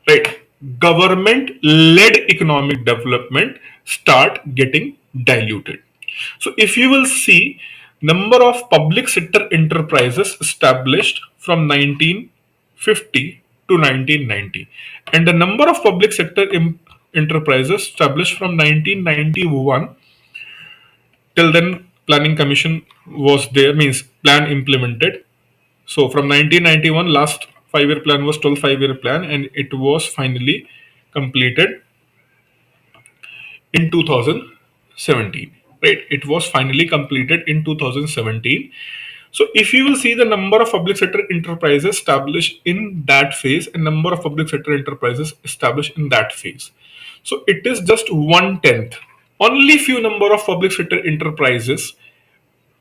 right, government led economic development start getting diluted. So if you will see, number of public sector enterprises established from 1950 to 1990, and the number of public sector enterprises established from 1991 till then. Planning commission was there, means plan implemented. So from 1991, last 5-year plan was 12 5-year plan, and it was finally completed in 2017. Right, it was finally completed in 2017. So if you will see the number of public sector enterprises established in that phase and number of public sector enterprises established in that phase, so it is just 1/10. Only few number of public sector enterprises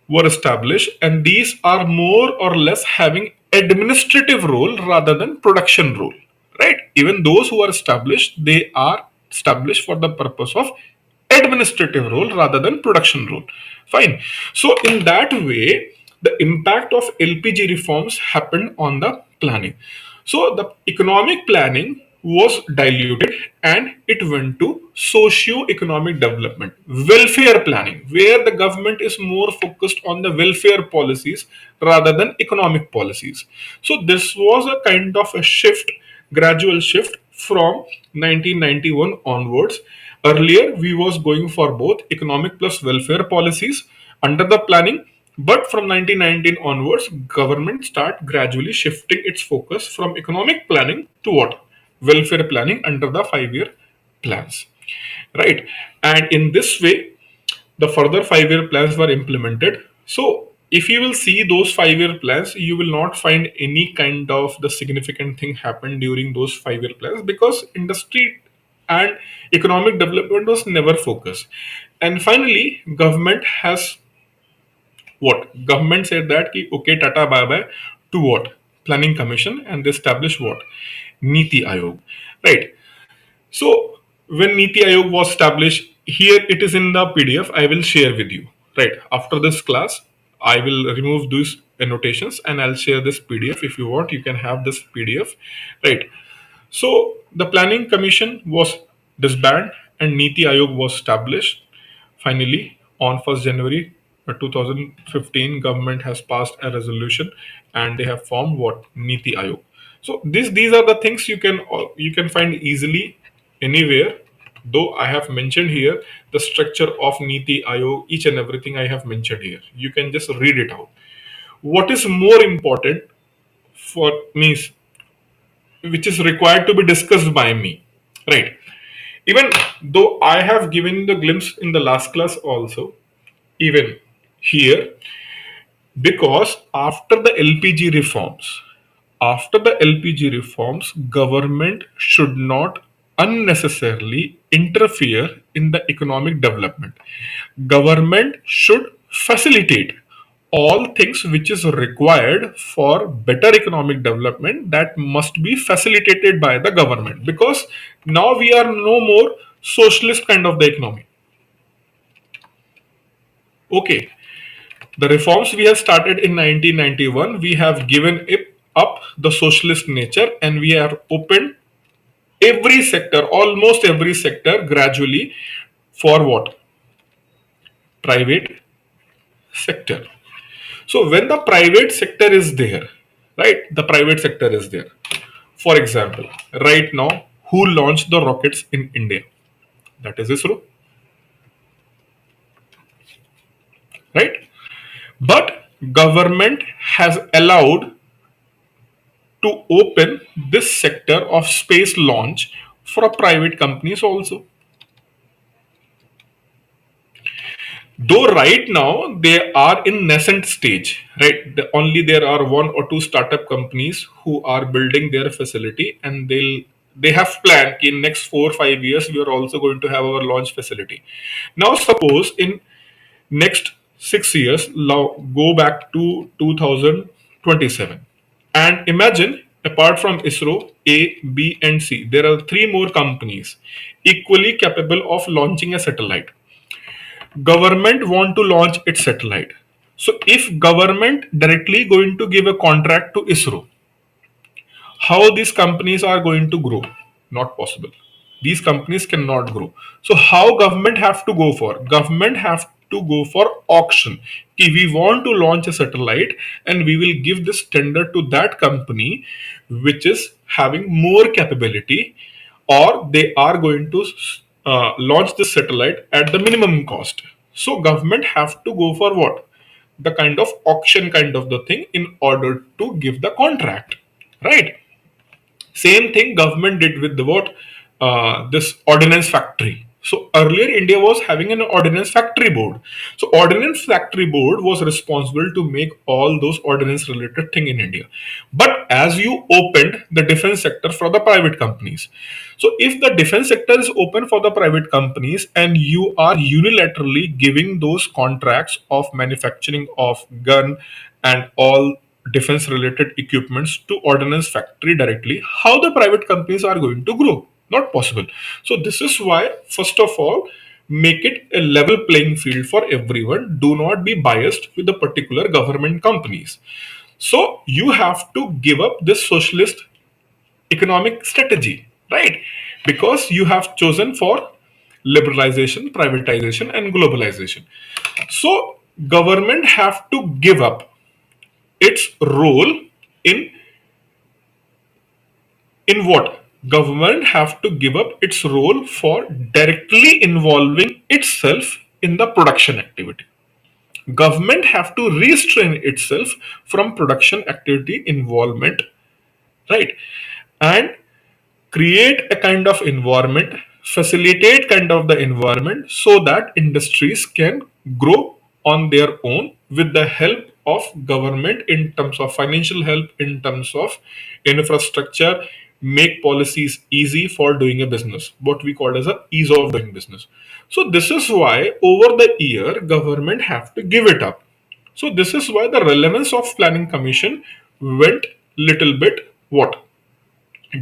were established, and these are more or less having administrative role rather than production role, right? Even those who are established, they are established for the purpose of administrative role rather than production role. Fine. So in that way, the impact of LPG reforms happened on the planning. So the economic planning was diluted and it went to socio-economic development, welfare planning, where the government is more focused on the welfare policies rather than economic policies. So this was a kind of a shift, gradual shift from 1991 onwards. Earlier, we was going for both economic plus welfare policies under the planning, but from 1919 onwards, government start gradually shifting its focus from economic planning to what? Welfare planning under the 5-year plans, right? And in this way, the further 5-year plans were implemented. So if you will see those 5-year plans, you will not find any kind of the significant thing happen during those 5-year plans, because industry and economic development was never focused. And finally, government has what? Government said that ki, okay, Tata bye bye to what? Planning Commission, and they established what? Niti Ayog, right? So when Niti Ayog was established, here it is in the PDF. I will share with you. Right after this class, I will remove these annotations and I'll share this PDF. If you want, you can have this PDF. Right. So the Planning Commission was disbanded and Niti Ayog was established. Finally, on 1st January 2015, government has passed a resolution and they have formed what? Niti Ayog. So these are the things you can find easily anywhere. Though I have mentioned here the structure of Niti Ayog, each and everything I have mentioned here. You can just read it out. What is more important for me, which is required to be discussed by me, right? Even though I have given the glimpse in the last class also, even here, because after the LPG reforms, government should not unnecessarily interfere in the economic development. Government should facilitate all things which is required for better economic development, that must be facilitated by the government, because now we are no more socialist kind of the economy. Okay, The reforms we have started in 1991, we have given it up the socialist nature, and we have opened every sector, almost every sector gradually for what? Private sector. So when the private sector is there, right? The private sector is there. For example, right now, who launched the rockets in India? That is ISRO, right? But government has allowed to open this sector of space launch for private companies also. Though right now they are in nascent stage, right? Only there are one or two startup companies who are building their facility, and they have planned in next 4 or 5 years we are also going to have our launch facility. Now suppose in next 6 years, go back to 2027, and imagine apart from ISRO, A, B, and C, there are three more companies equally capable of launching a satellite. Government want to launch its satellite. So if government directly going to give a contract to ISRO, how these companies are going to grow? Not possible. These companies cannot grow. So how government have to go for? Government have to go for auction. Ki we want to launch a satellite, and we will give this tender to that company which is having more capability, or they are going to launch the satellite at the minimum cost. So government have to go for what? The kind of auction kind of the thing in order to give the contract, right? Same thing government did with the what? This ordnance factory. So earlier India was having an ordnance factory board. So ordnance factory board was responsible to make all those ordnance related thing in India. But as you opened the defense sector for the private companies, so if the defense sector is open for the private companies and you are unilaterally giving those contracts of manufacturing of gun and all defense related equipments to ordnance factory directly, how the private companies are going to grow? Not possible. So this is why first of all, make it a level playing field for everyone. Do not be biased with the particular government companies. So you have to give up this socialist economic strategy, right? Because you have chosen for liberalization, privatization, and globalization. So government have to give up its role in what? Government have to give up its role for directly involving itself in the production activity. Government have to restrain itself from production activity involvement, right? And create a kind of environment, facilitate kind of the environment so that industries can grow on their own with the help of government in terms of financial help, in terms of infrastructure, make policies easy for doing a business, what we call as a ease of doing business. So this is why over the year government have to give it up. So this is why the relevance of planning commission went little bit what?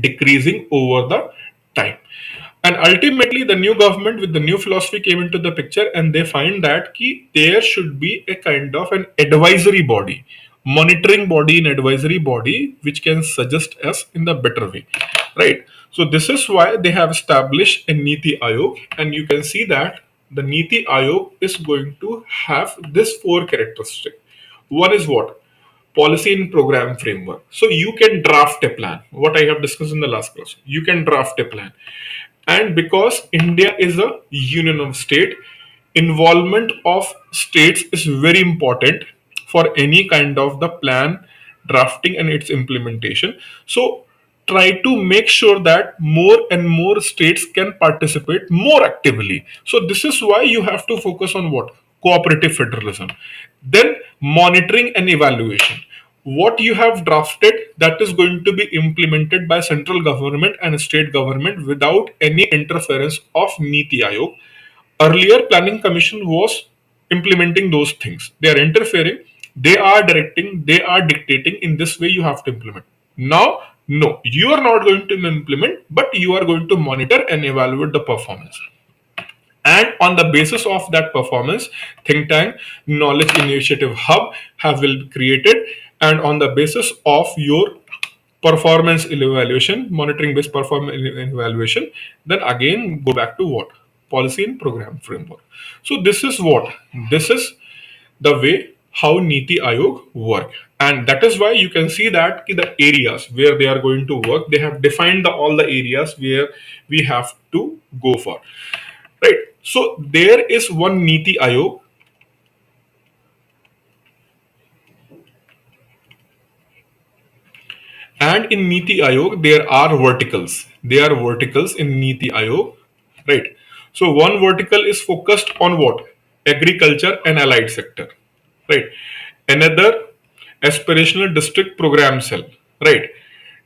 Decreasing over the time. And ultimately, the new government with the new philosophy came into the picture, and they find that there should be a kind of an advisory body, monitoring body, and advisory body which can suggest us in the better way, right? So this is why they have established a Niti Ayog, and you can see that the Niti Ayog is going to have this four characteristic. One is what? Policy and program framework. So you can draft a plan. What I have discussed in the last class, you can draft a plan. And because India is a union of state, involvement of states is very important for any kind of the plan drafting and its implementation. So try to make sure that more and more states can participate more actively. So this is why you have to focus on what? Cooperative federalism. Then monitoring and evaluation. What you have drafted, that is going to be implemented by central government and state government without any interference of Niti Ayog. Earlier planning commission was implementing those things. They are interfering, they are directing, they are dictating, in this way you have to implement. Now no, you are not going to implement, but you are going to monitor and evaluate the performance. And on the basis of that performance, think tank knowledge initiative hub have will be created, and on the basis of your performance evaluation, monitoring based performance evaluation, then again go back to what, policy and program framework. So this is the way how Niti Ayog work. And that is why you can see that the areas where they are going to work, they have defined all the areas where we have to go for. Right. So there is one Niti Ayog, and in Niti Ayog there are verticals. There are verticals in Niti Ayog, right? So one vertical is focused on what? Agriculture and allied sector, right? Another aspirational district program cell, right?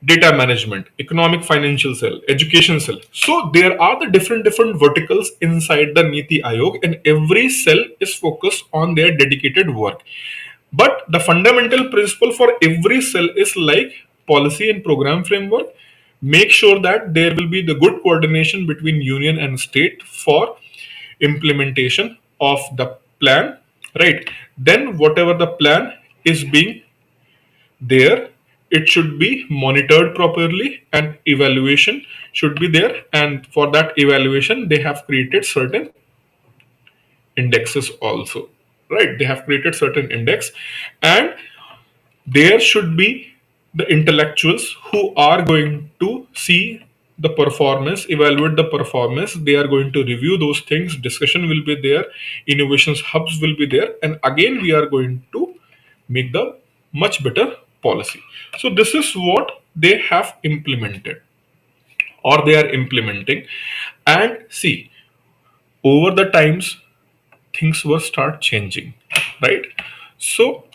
Data management, economic financial cell, education cell. So there are the different verticals inside the Niti Ayog, and every cell is focused on their dedicated work. But the fundamental principle for every cell is like policy and program framework. Make sure that there will be the good coordination between union and state for implementation of the plan, right? Then whatever the plan is being there, it should be monitored properly and evaluation should be there. And for that evaluation, they have created certain indexes also, right? They have created certain index, and there should be the intellectuals who are going to see the performance, evaluate the performance. They are going to review those things, discussion will be there, innovations hubs will be there, and again we are going to make the much better policy. So this is what they have implemented or they are implementing. And see, over the times things were start changing, right? So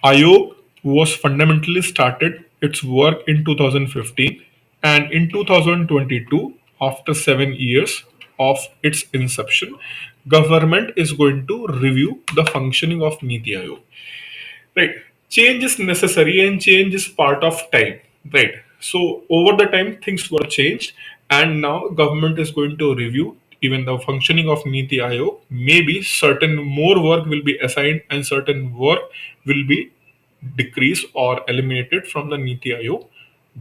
Ayog was fundamentally started its work in 2015, and in 2022, after 7 years of its inception, government is going to review the functioning of Niti Ayog. Right, change is necessary and change is part of time. Right, so over the time things were changed, and now government is going to review even the functioning of Niti Ayog. Maybe certain more work will be assigned and certain work will be decreased or eliminated from the Niti Ayog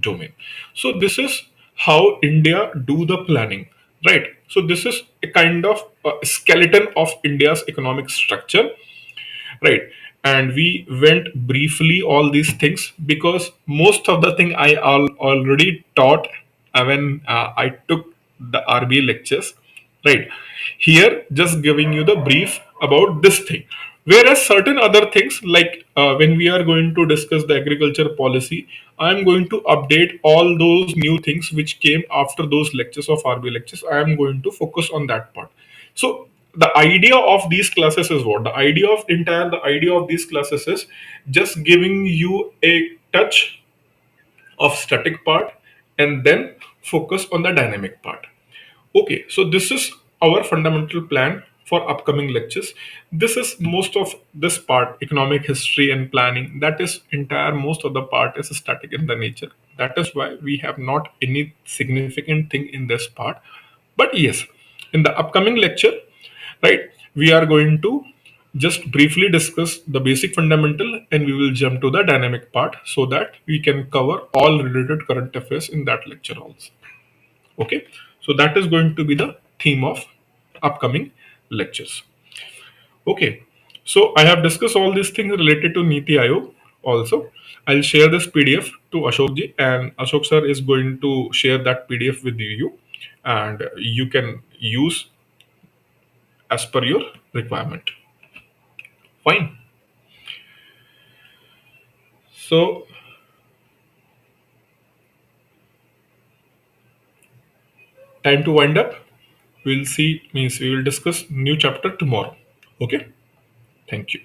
domain. So this is how India do the planning, right? So this is a kind of skeleton of India's economic structure, right? And we went briefly all these things because most of the thing already taught when I took the RBI lectures, right? Here just giving you the brief about this thing, whereas certain other things like when we are going to discuss the agriculture policy, I'm going to update all those new things which came after those lectures of RBI lectures. I am going to focus on that part. So the idea of these classes is what? The idea of these classes is just giving you a touch of static part and then focus on the dynamic part. Okay, so this is our fundamental plan for upcoming lectures. This is most of this part, economic history and planning. That is entire most of the part is static in the nature. That is why we have not any significant thing in this part. But yes, in the upcoming lecture, right, we are going to just briefly discuss the basic fundamental and we will jump to the dynamic part so that we can cover all related current affairs in that lecture also. Okay, so that is going to be the theme of upcoming lectures. Okay, so I have discussed all these things related to Niti Ayog also. I'll share this PDF to Ashok ji, and Ashok sir is going to share that PDF with you, and you can use as per your requirement. Fine. So time to wind up. We'll see, means we will discuss new chapter tomorrow. Okay. Thank you.